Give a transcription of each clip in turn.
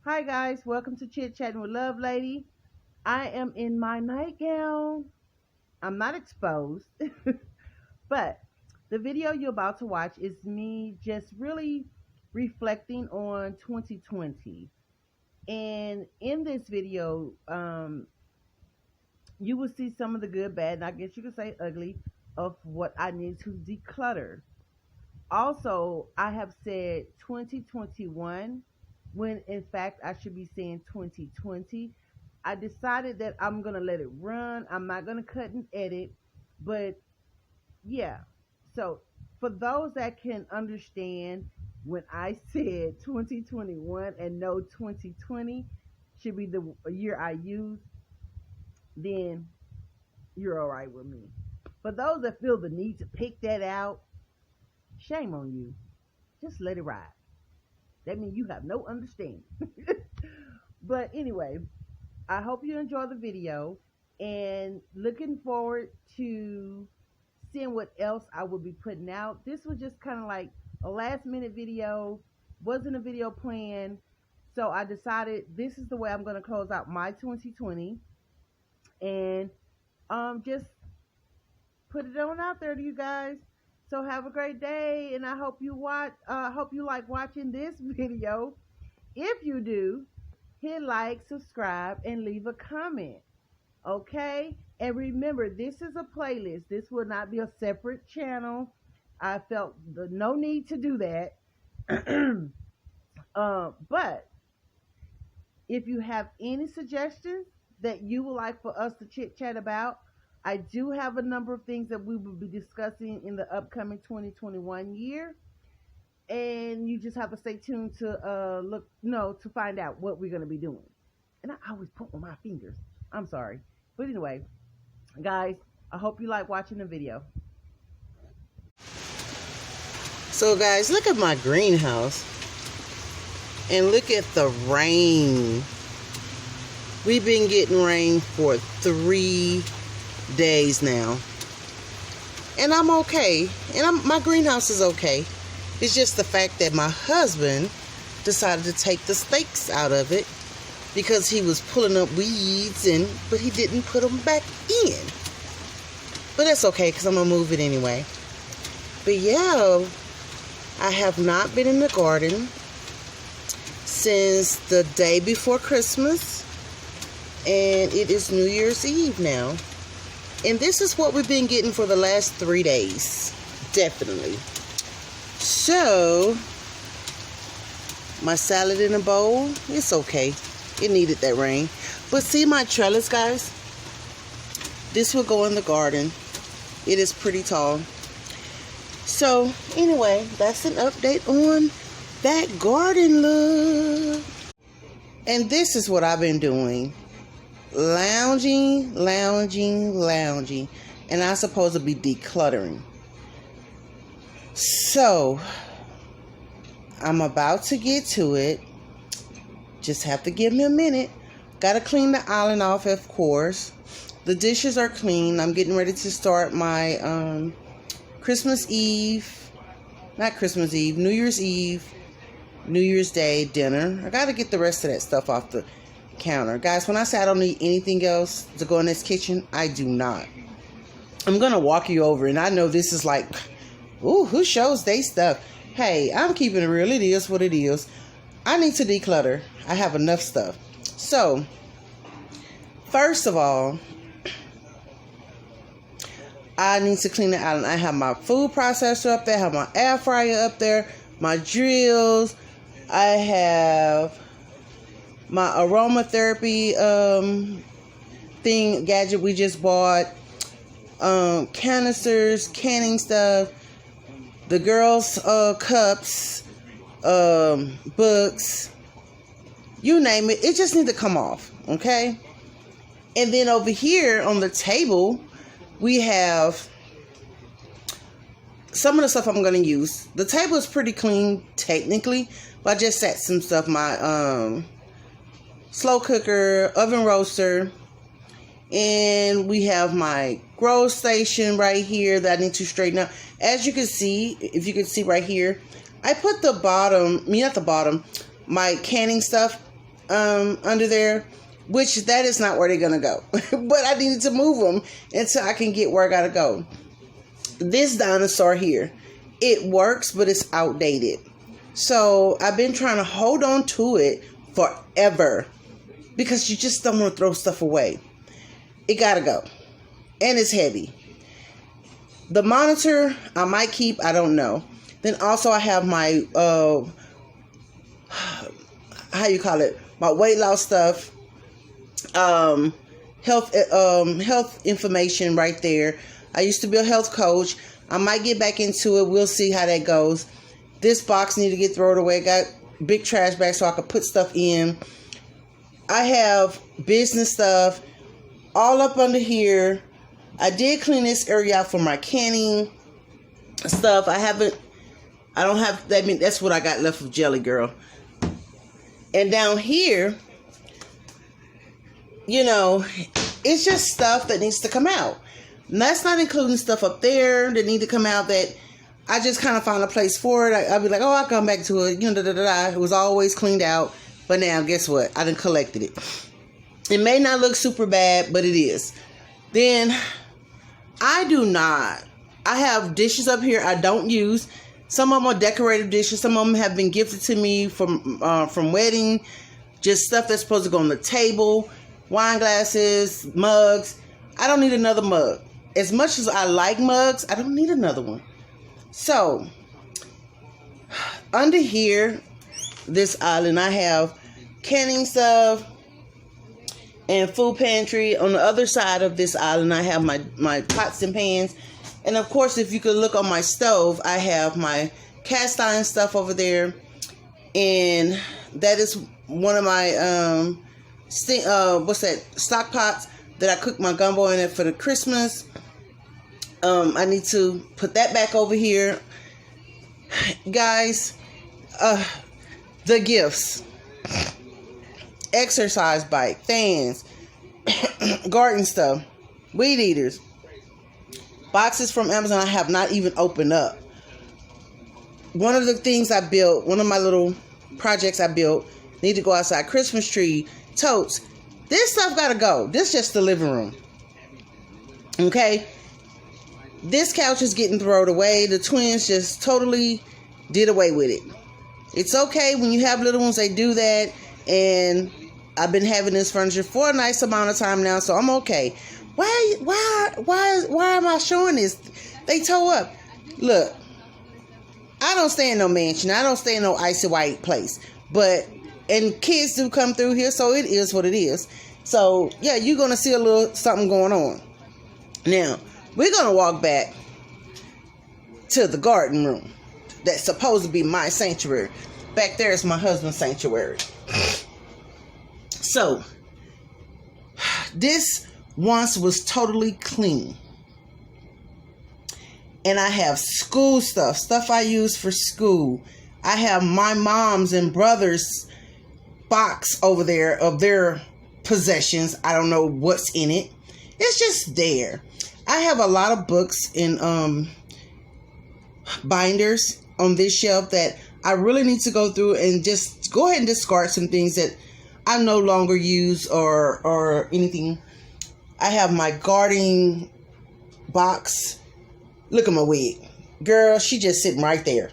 Hi guys, welcome to Chit Chatting with Love Lady. I am in my nightgown. I'm not exposed, but the video you're about to watch is me just really reflecting on 2020. And in this video, you will see some of the good, bad, and I guess you could say ugly of what I need to declutter. Also, I have said 2021 when in fact I should be saying 2020. I decided that I'm going to let it run. I'm not going to cut and edit. But yeah, so for those that can understand when I said 2021 and no 2020 should be the year I use, then you're all right with me. For those that feel the need to pick that out, shame on you. Just let it ride. That means you have no understanding. But anyway, I hope you enjoy the video and looking forward to seeing what else I will be putting out. This was just kind of like a last minute video, wasn't a video plan. So I decided this is the way I'm going to close out my 2020 and just put it on out there to you guys. So have a great day, and I hope you like watching this video. If you do, hit like, subscribe, and leave a comment. Okay? And remember, this is a playlist. This will not be a separate channel. I felt no need to do that. But if you have any suggestions that you would like for us to chit chat about, I do have a number of things that we will be discussing in the upcoming 2021 year. And you just have to stay tuned to to find out what we're going to be doing. And I always point with my fingers. I'm sorry. But anyway, guys, I hope you like watching the video. So guys, look at my greenhouse. And look at the rain. We've been getting rain for 3 days now, and I'm okay, and my greenhouse is okay. It's just the fact that my husband decided to take the stakes out of it because he was pulling up weeds, but he didn't put them back in. But that's okay because I'm gonna move it anyway. But yeah, I have not been in the garden since the day before Christmas, and it is New Year's Eve now. And this is what we've been getting for the last 3 days. Definitely. So, my salad in a bowl, it's okay. It needed that rain. But see my trellis, guys? This will go in the garden. It is pretty tall. So, anyway, that's an update on that garden look. And this is what I've been doing. Lounging, and I'm supposed to be decluttering. So I'm about to get to it. Just have to give me a minute. Gotta clean the island off, of course. The dishes are clean. I'm getting ready to start my New Year's Eve, New Year's Day dinner. I gotta get the rest of that stuff off the counter. Guys, when I say I don't need anything else to go in this kitchen, I do not. I'm gonna walk you over, and I know this is like, ooh, who shows they stuff? Hey, I'm keeping it real. It is what it is. I need to declutter. I have enough stuff. So, first of all, I need to clean the island. I have my food processor up there. I have my air fryer up there. My drills. I have my aromatherapy gadget we just bought, canisters, canning stuff, the girls' cups, books, you name it. It just needs to come off, okay? And then over here on the table, we have some of the stuff I'm going to use. The table is pretty clean, technically, but I just set some stuff, my slow cooker, oven roaster, and we have my grow station right here that I need to straighten up. As you can see, if you can see right here, I put my canning stuff under there, which that is not where they're going to go. But I needed to move them until I can get where I got to go. This dinosaur here, it works, but it's outdated. So I've been trying to hold on to it forever because you just don't want to throw stuff away. It got to go. And it's heavy. The monitor I might keep, I don't know. Then also I have my, how you call it? My weight loss stuff. Health information right there. I used to be a health coach. I might get back into it. We'll see how that goes. This box need to get thrown away. Got big trash bags so I can put stuff in. I have business stuff all up under here. I did clean this area out for my canning stuff. I don't have, I mean, that's what I got left of Jelly Girl. And down here, you know, it's just stuff that needs to come out. And that's not including stuff up there that need to come out that I just kind of found a place for it. I'll be like, oh, I'll come back to it. You know, It was always cleaned out. But now, guess what? I done collected it. It may not look super bad, but it is. Then, I have dishes up here I don't use. Some of them are decorative dishes. Some of them have been gifted to me from wedding. Just stuff that's supposed to go on the table. Wine glasses, mugs. I don't need another mug. As much as I like mugs, I don't need another one. So, under here, this island, I have canning stuff and food pantry. On the other side of this island, I have my pots and pans. And of course, if you could look on my stove, I have my cast iron stuff over there. And that is one of my, stock pots that I cooked my gumbo in it for the Christmas. I need to put that back over here. Guys, the gifts. Exercise bike, fans, garden stuff, weed eaters, boxes from Amazon I have not even opened up. One of the things I built, one of my little projects I built, need to go outside. Christmas tree, totes. This stuff gotta go. This is just the living room. Okay? This couch is getting thrown away. The twins just totally did away with it. It's okay when you have little ones, they do that. And I've been having this furniture for a nice amount of time now, so I'm okay. Why am I showing this? They tore up. Look, I don't stay in no mansion. I don't stay in no icy white place. And kids do come through here, so it is what it is. So, yeah, you're going to see a little something going on. Now, we're going to walk back to the garden room. That's supposed to be my sanctuary. Back there is my husband's sanctuary. So, this once was totally clean. And I have school stuff I use for school. I have my mom's and brother's box over there of their possessions. I don't know what's in it. It's just there. I have a lot of books in binders on this shelf that I really need to go through and just go ahead and discard some things that I no longer use or anything. I have my gardening box. Look at my wig. Girl, she just sitting right there.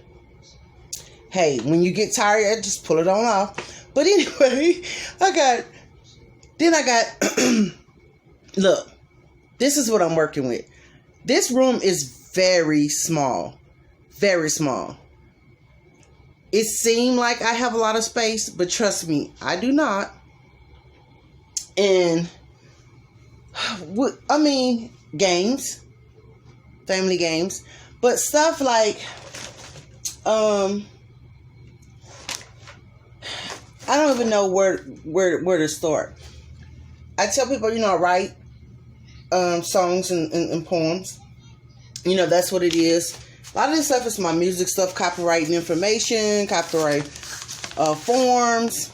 Hey, when you get tired, just pull it on off. But anyway, I got, look, this is what I'm working with. This room is very small. Very small. It seemed like I have a lot of space, but trust me, I do not. And, games. Family games. But stuff like, I don't even know where to start. I tell people, I write songs and poems. That's what it is. A lot of this stuff is my music stuff, copyright information, copyright forms.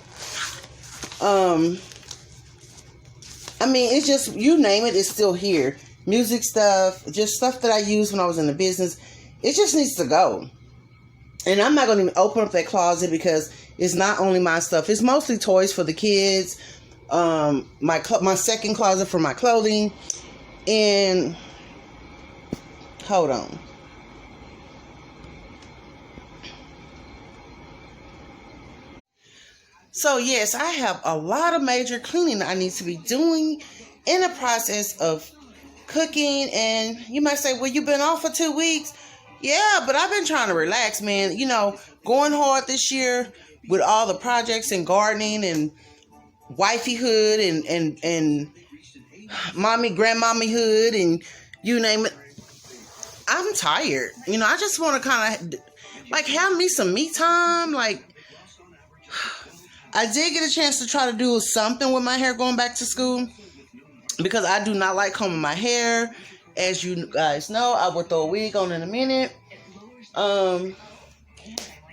It's just, you name it, it's still here. Music stuff, just stuff that I used when I was in the business. It just needs to go. And I'm not going to even open up that closet because It's not only my stuff. It's mostly toys for the kids. My second closet for my clothing. And hold on. So yes, I have a lot of major cleaning I need to be doing in the process of cooking. And you might say, well, you've been off for 2 weeks. Yeah, but I've been trying to relax, man. You know, going hard this year with all the projects and gardening and wifeyhood and mommy, grandmommyhood and you name it. I'm tired. You know, I just want to kind of like have me some me time. Like, I did get a chance to try to do something with my hair going back to school because I do not like combing my hair. As you guys know, I will throw a wig on in a minute.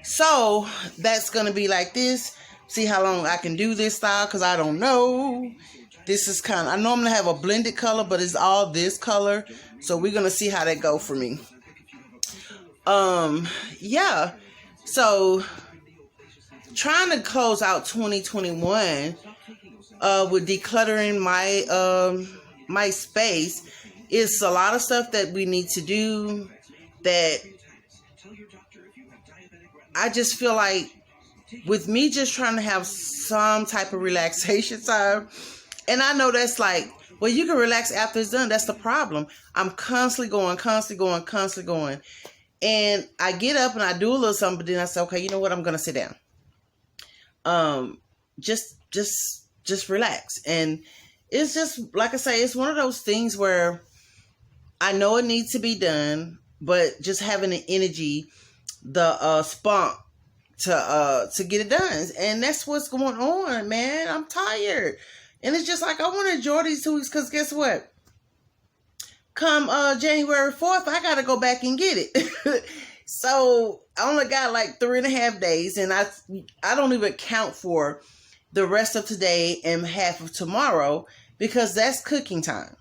So that's going to be like this. See how long I can do this style because I don't know. This is kind of, I normally have a blended color, but it's all this color. So we're going to see how that go for me. Yeah. So trying to close out 2021 with decluttering my space. It's a lot of stuff that we need to do that I just feel like with me just trying to have some type of relaxation time. And I know that's like, well, you can relax after it's done. That's the problem. I'm constantly going. And I get up and I do a little something, but then I say, okay, you know what? I'm going to sit down. Just relax. And it's just, like I say, it's one of those things where I know it needs to be done, but just having the energy, the spunk to get it done. And that's what's going on, man. I'm tired. And it's just like, I want to enjoy these 2 weeks because guess what? Come January 4th, I got to go back and get it. So I only got like 3.5 days, and I don't even count for the rest of today and half of tomorrow because that's cooking time.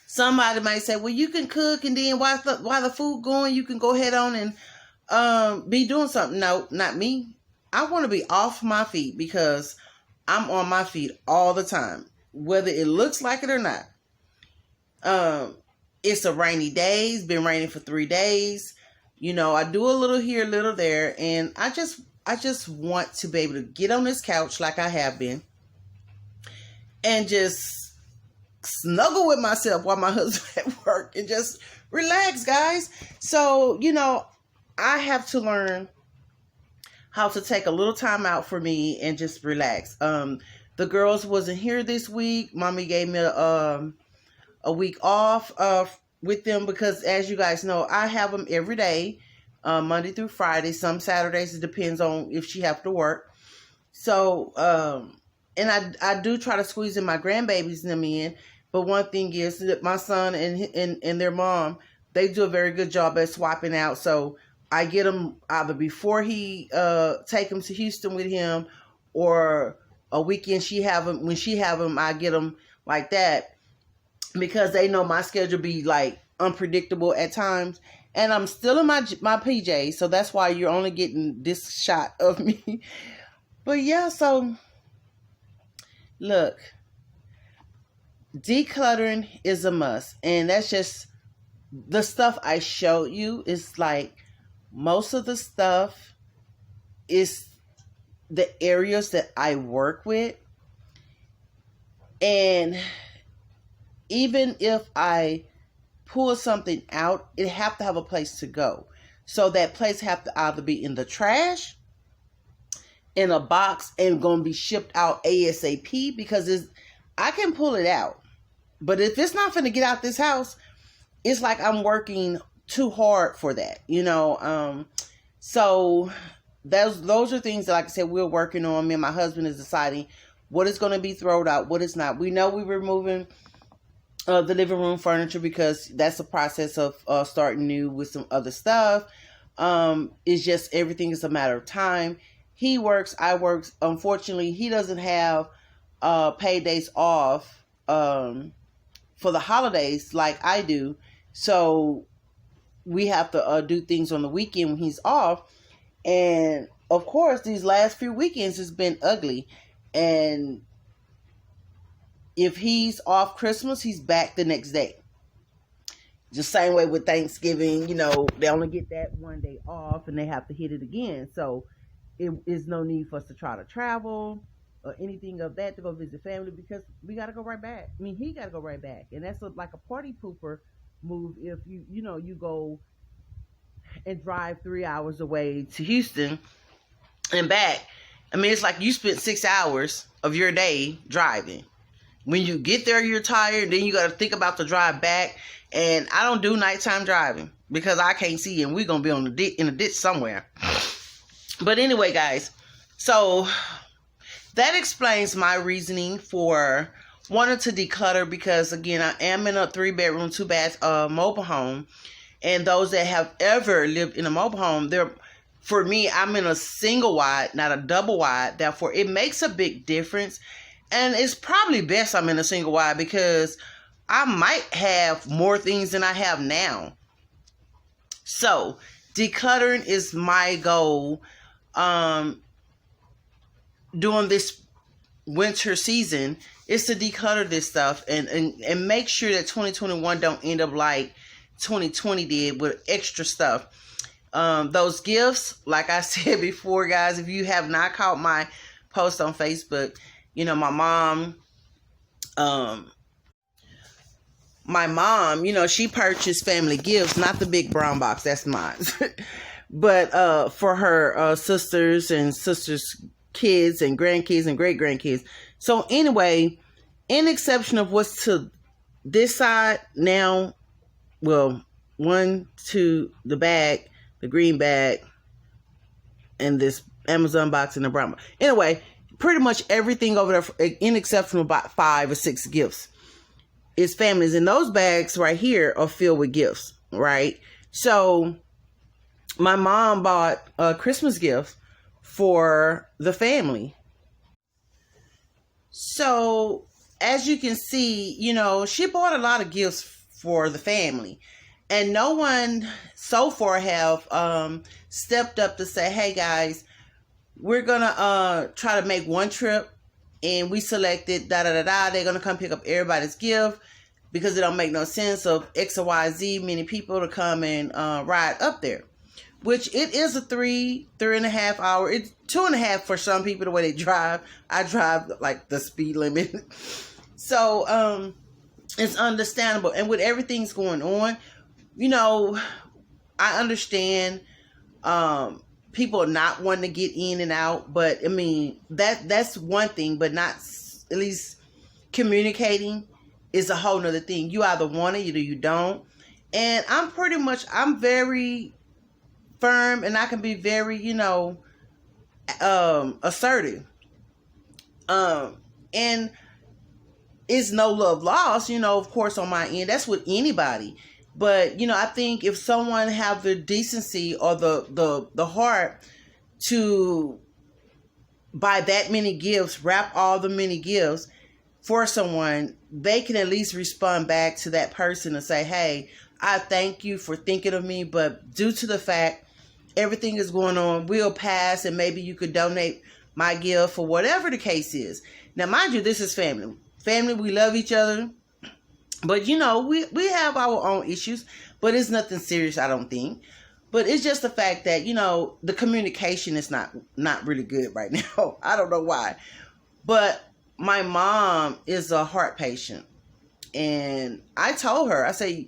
Somebody might say, well, you can cook and then while the food going, you can go ahead on and be doing something. No, not me. I want to be off my feet because I'm on my feet all the time, whether it looks like it or not. It's a rainy day. It's been raining for 3 days. You know, I do a little here, a little there, and I just want to be able to get on this couch like I have been and just snuggle with myself while my husband at work and just relax, guys. So, you know, I have to learn how to take a little time out for me and just relax. The girls wasn't here this week. Mommy gave me a week off with them because, as you guys know, I have them every day, Monday through Friday. Some Saturdays, it depends on if she have to work. So, and I do try to squeeze in my grandbabies and them in. But one thing is that my son and their mom, they do a very good job at swapping out. So I get them either before he take them to Houston with him, or a weekend when she have them, I get them like that because they know my schedule be like unpredictable at times. And I'm still in my PJs, so that's why you're only getting this shot of me. But yeah, so look, decluttering is a must, and that's just the stuff I showed you. Is like most of the stuff is the areas that I work with, and even if I pull something out, it have to have a place to go. So that place have to either be in the trash, in a box, and going to be shipped out ASAP because I can pull it out. But if it's not going to get out this house, it's like I'm working too hard for that, you know. So those are things that, like I said, we're working on. Me and my husband is deciding what is going to be thrown out, what is not. We know we're removing the living room furniture because that's a process of starting new with some other stuff. It's just everything is a matter of time. He works, I work. Unfortunately, he doesn't have paid days off for the holidays like I do. So we have to do things on the weekend when he's off. And of course, these last few weekends has been ugly. And if he's off Christmas, he's back the next day. Just same way with Thanksgiving, they only get that one day off and they have to hit it again. So it is no need for us to try to travel or anything of that to go visit family, because we got to go right back. I mean, he got to go right back. And that's like a party pooper move if you go and drive 3 hours away to Houston and back. I mean, it's like you spent 6 hours of your day driving. When you get there, you're tired. Then you got to think about the drive back. And I don't do nighttime driving because I can't see, and we're going to be in a ditch somewhere. But anyway, guys, so that explains my reasoning for wanting to declutter, because, again, I am in a 3-bedroom, 2-bath mobile home. And those that have ever lived in a mobile home, for me, I'm in a single wide, not a double wide. Therefore, it makes a big difference. And it's probably best I'm in a single wide, because I might have more things than I have now. So, decluttering is my goal during this winter season, is to declutter this stuff and make sure that 2021 don't end up like 2020 did with extra stuff. Those gifts, like I said before, guys, if you have not caught my post on Facebook, my mom, she purchased family gifts, not the big brown box, that's mine, but for her sisters and sisters' kids and grandkids and great grandkids. So anyway, in exception of what's to this side now, well, 1, 2, the bag, the green bag, and this Amazon box and the brown box. Anyway, pretty much everything over there, in exception of about 5 or 6 gifts, is families. And those bags right here are filled with gifts, right? So my mom bought a Christmas gift for the family. So as you can see, she bought a lot of gifts for the family. And no one so far have stepped up to say, hey guys, we're going to try to make one trip, and we selected da-da-da-da. They're going to come pick up everybody's gift, because it don't make no sense of X or Y, Z, many people to come and ride up there. Which it is a 3.5 hour. It's 2.5 for some people the way they drive. I drive like the speed limit. So it's understandable. And with everything's going on, I understand people not wanting to get in and out, but I mean that's one thing, but not at least communicating is a whole nother thing. You either want it or you don't. And I'm very firm, and I can be very, assertive. And it's no love lost, of course, on my end. That's with anybody. But, I think if someone have the decency or the heart to buy that many gifts, wrap all the many gifts for someone, they can at least respond back to that person and say, hey, I thank you for thinking of me, but due to the fact everything is going on, we'll pass, and maybe you could donate my gift, or whatever the case is. Now, mind you, this is family. Family, we love each other. But, we have our own issues, but it's nothing serious, I don't think. But it's just the fact that, the communication is not really good right now. I don't know why. But my mom is a heart patient. And I told her, I say,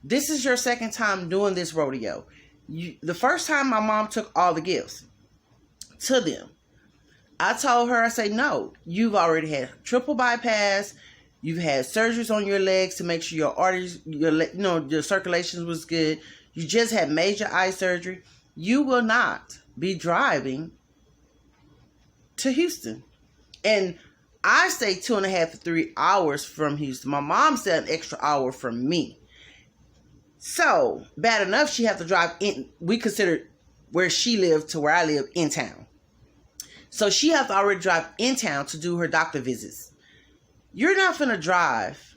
this is your second time doing this rodeo. The first time my mom took all the gifts to them. I told her, I say, no, you've already had triple bypass. You've had surgeries on your legs to make sure your arteries, your circulation was good. You just had major eye surgery. You will not be driving to Houston. And I stay 2.5 to 3 hours from Houston. My mom said an extra hour from me. So, bad enough she had to drive in. We considered where she lived to where I live in town. So she has to already drive in town to do her doctor visits. You're not going to drive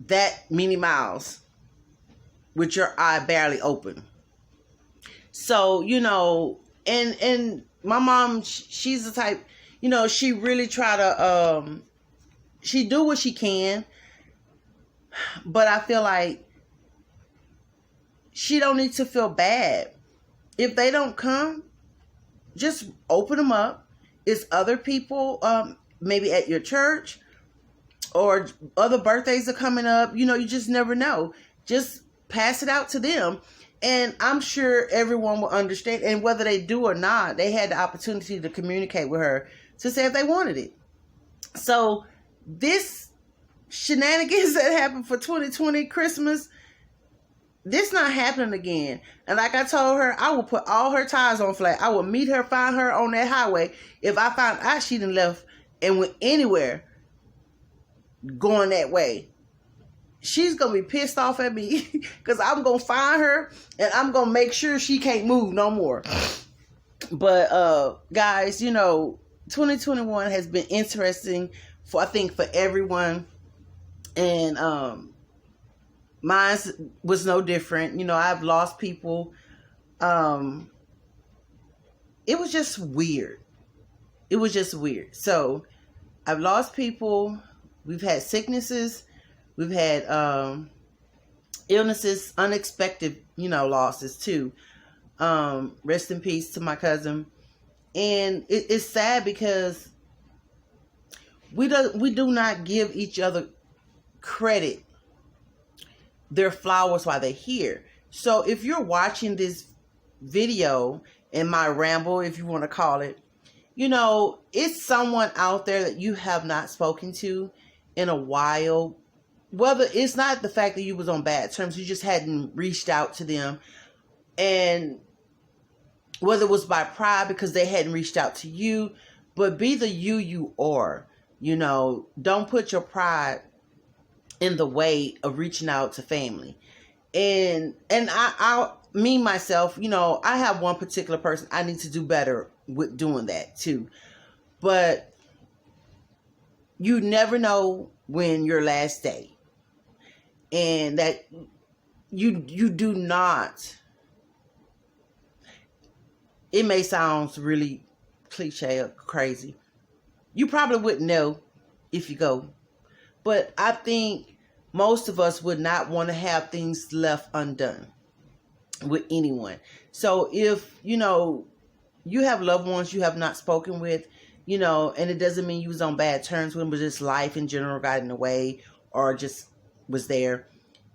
that many miles with your eye barely open. So, And my mom, she's the type, she really try to she do what she can, but I feel like she don't need to feel bad if they don't come. Just open them up. It's other people, maybe at your church, or other birthdays are coming up. You just never know. Just pass it out to them. And I'm sure everyone will understand. And whether they do or not, they had the opportunity to communicate with her to say if they wanted it. So this shenanigans that happened for 2020 Christmas, this not happening again. And like I told her, I will put all her tires on flat. I will meet her, find her on that highway. If I found out she done left and went anywhere going that way, she's going to be pissed off at me because I'm going to find her and I'm going to make sure she can't move no more. But guys, 2021 has been interesting I think for everyone. And mine was no different. I've lost people. It was just weird. So I've lost people. We've had sicknesses. We've had illnesses, unexpected, losses too. Rest in peace to my cousin. And it's sad because we do not give each other credit, their flowers, while they're here. So if you're watching this video and my ramble, if you want to call it, it's someone out there that you have not spoken to in a while. Whether it's not the fact that you was on bad terms, you just hadn't reached out to them. And whether it was by pride because they hadn't reached out to you, but be the you are. Don't put your pride in the way of reaching out to family. And I me myself, I have one particular person I need to do better with doing that too. But you never know when your last day. And that you do not, it may sound really cliche or crazy. You probably wouldn't know if you go. But I think most of us would not want to have things left undone with anyone. So if, you have loved ones you have not spoken with, and it doesn't mean you was on bad terms with them, but just life in general got in the way or just was there,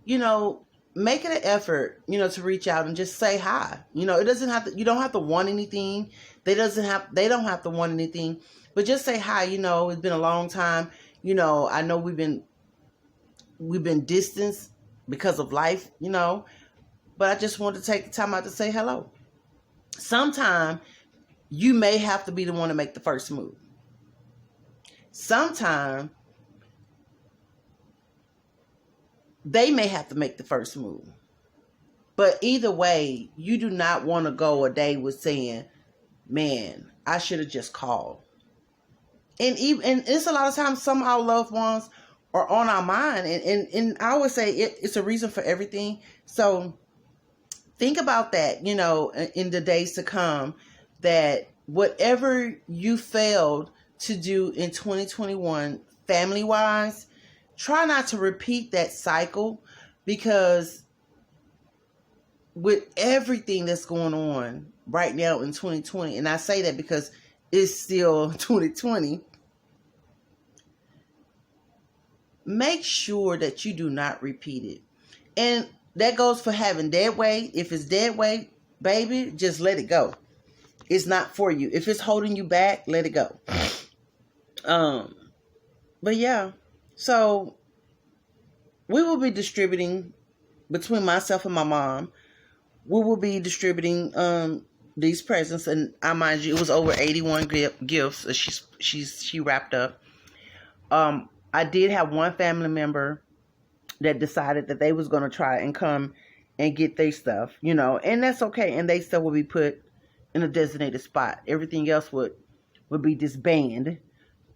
make it an effort, to reach out and just say hi. It doesn't have to, you don't have to want anything. They don't have to want anything, but just say hi. It's been a long time. I know we've been distanced because of life, but I just want to take the time out to say hello. Sometime you may have to be the one to make the first move. Sometime they may have to make the first move. But either way, you do not want to go a day with saying, man, I should have just called. And it's a lot of times some of our loved ones are on our mind. And I always say it's a reason for everything. So think about that, in the days to come, that whatever you failed to do in 2021, family-wise, try not to repeat that cycle, because with everything that's going on right now in 2020, and I say that because it's still 2020, make sure that you do not repeat it. And that goes for having dead weight. If it's dead weight, baby, just let it go. It's not for you. If it's holding you back, let it go. But yeah, so we will be distributing between myself and my mom. We will be distributing these presents, and I mind you, it was over 81 gifts. She wrapped up. I did have one family member that decided that they was going to try and come and get their stuff, and that's okay. And their stuff will be put in a designated spot. Everything else would be disbanded,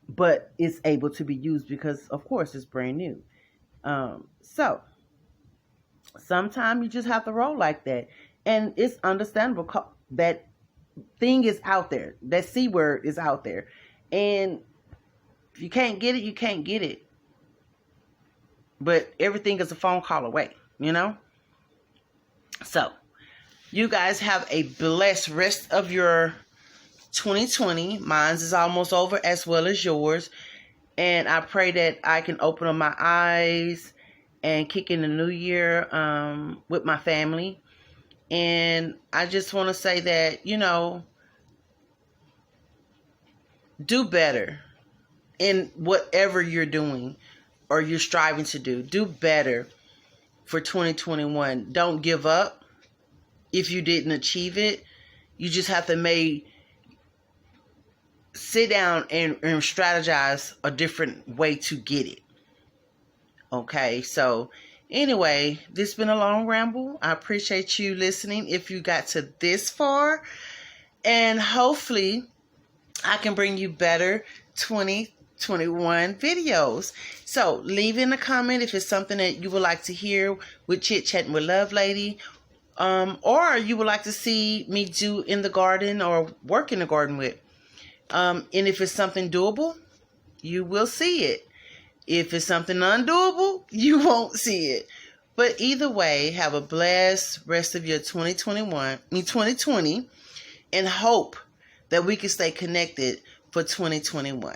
but it's able to be used because, of course, it's brand new. So sometimes you just have to roll like that, and it's understandable that thing is out there. That C word is out there. And if you can't get it, you can't get it. But everything is a phone call away, you know? So, you guys have a blessed rest of your 2020. Mine's is almost over as well as yours. And I pray that I can open up my eyes and kick in the new year with my family. And I just want to say that, you know, do better in whatever you're doing or you're striving to do. Do better for 2021. Don't give up if you didn't achieve it. You just have to sit down and strategize a different way to get it. Okay, so anyway, this has been a long ramble. I appreciate you listening if you got to this far. And hopefully I can bring you better 2021 videos. So leave in a comment if it's something that you would like to hear with Chit Chatting with Love Lady. Or you would like to see me do in the garden or work in the garden with. And if it's something doable, you will see it. If it's something undoable, you won't see it. But either way, have a blessed rest of your 2020, and hope that we can stay connected for 2021.